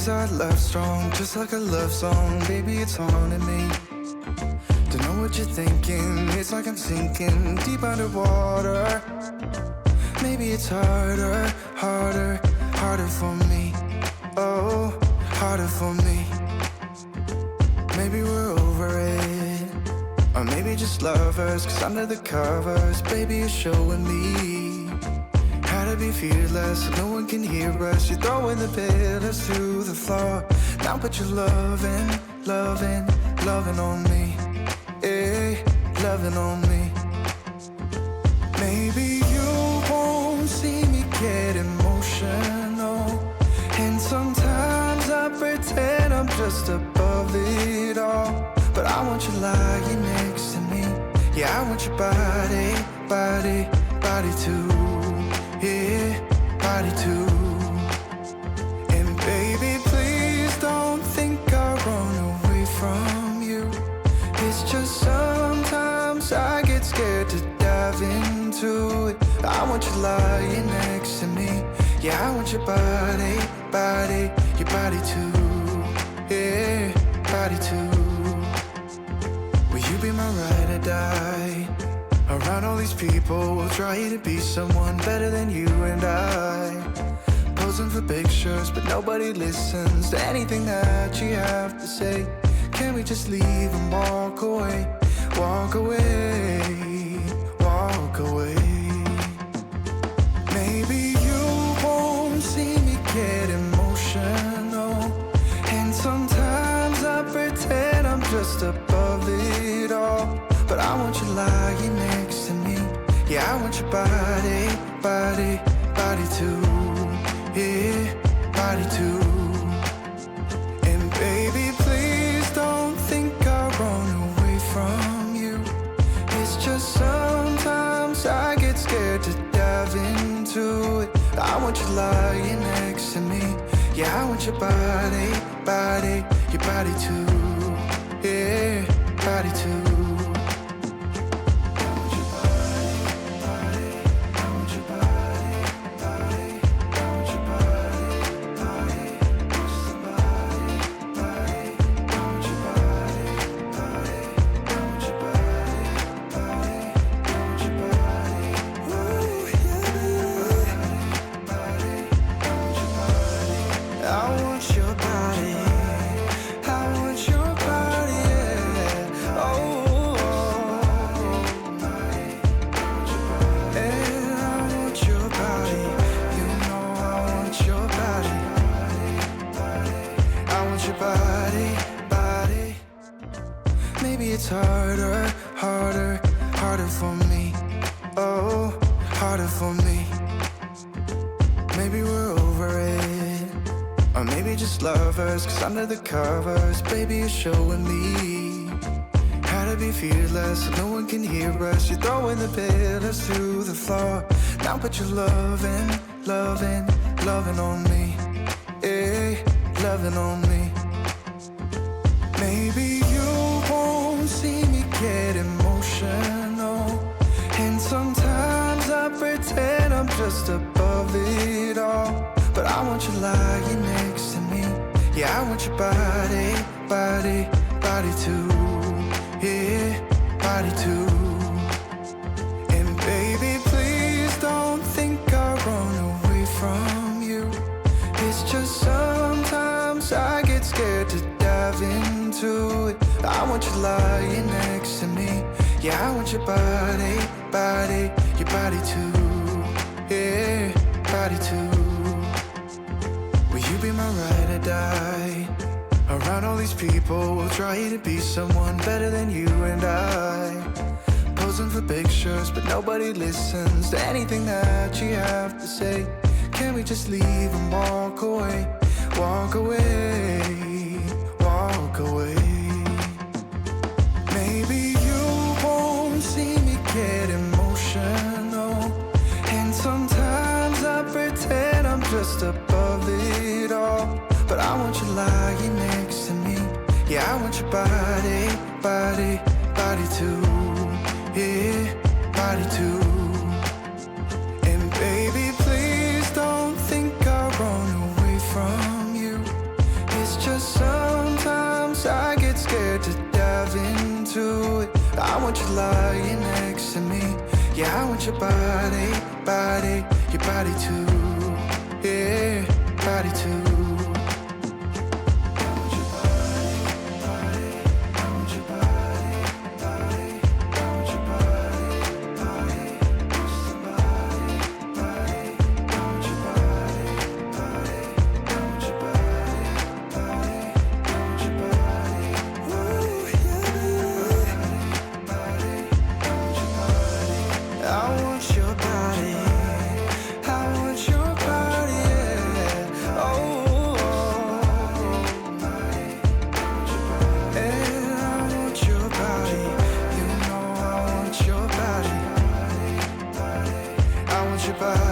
Is our love strong, just like a love song? Baby, it's haunting me. Don't know what you're thinking, it's like I'm sinking deep underwater. Maybe it's harder, harder, harder for me. Oh, harder for me. Maybe we're over it, or maybe just lovers, cause under the covers, baby, you're showing me how to be fearless, so no one can hear us. You're throwing the pillars to the floor. Now put your loving, loving, loving on me. Yeah, loving on me. Maybe you won't see me get emotional, and sometimes I pretend I'm just above it all. But I want you lying next to me. Yeah, I want your body, body, body too. Yeah, body too. And baby, please don't think I'll run away from you. It's just sometimes I get scared to dive into it. I want you lying next to me. Yeah, I want your body, body, your body too. Yeah, body too. Will you be my ride or die? Around all these people, we'll try to be someone better than you and I. Posing for pictures, but nobody listens to anything that you have to say. Can we just leave and walk away? Walk away, walk away. Maybe you won't see me get emotional, and sometimes I pretend I'm just above it all. But I want you lying next to me. Yeah, I want your body, body, body too. Yeah, body too. And baby, please don't think I'll run away from you. It's just sometimes I get scared to dive into it. I want you lying next to me. Yeah, I want your body, body, your body too. Yeah, body too. It's harder, harder, harder for me. Oh, harder for me. Maybe we're over it, or maybe just lovers, cause under the covers, baby, you're showing me how to be fearless, so no one can hear us. You're throwing the pillars to the floor. Now put your loving, loving, loving on me. Yeah, loving on me. Maybe you won't see me get emotional, and sometimes I pretend I'm just above it all. But I want you lying next to me. Yeah, I want your body, body, body too. Yeah, body too. And baby, please don't think I'll run away from you. It's just sometimes I get scared to dive into it. I want you lying next to me. Yeah, I want your body, body, your body too. Yeah, body too. Will you be my ride or die? Around all these people, we'll try to be someone better than you and I. Posing for pictures, but nobody listens to anything that you have to say. Can we just leave and walk away? Walk away, walk away. Maybe you won't see me get emotional, and sometimes I pretend I'm just above it all. But I want you lying next to me. Yeah, I want your body, body, body too. Yeah, body too. And baby, please don't think I'll run away from you. caressing me. Yeah, I want your body, body, your body too. Yeah, body too. Bye.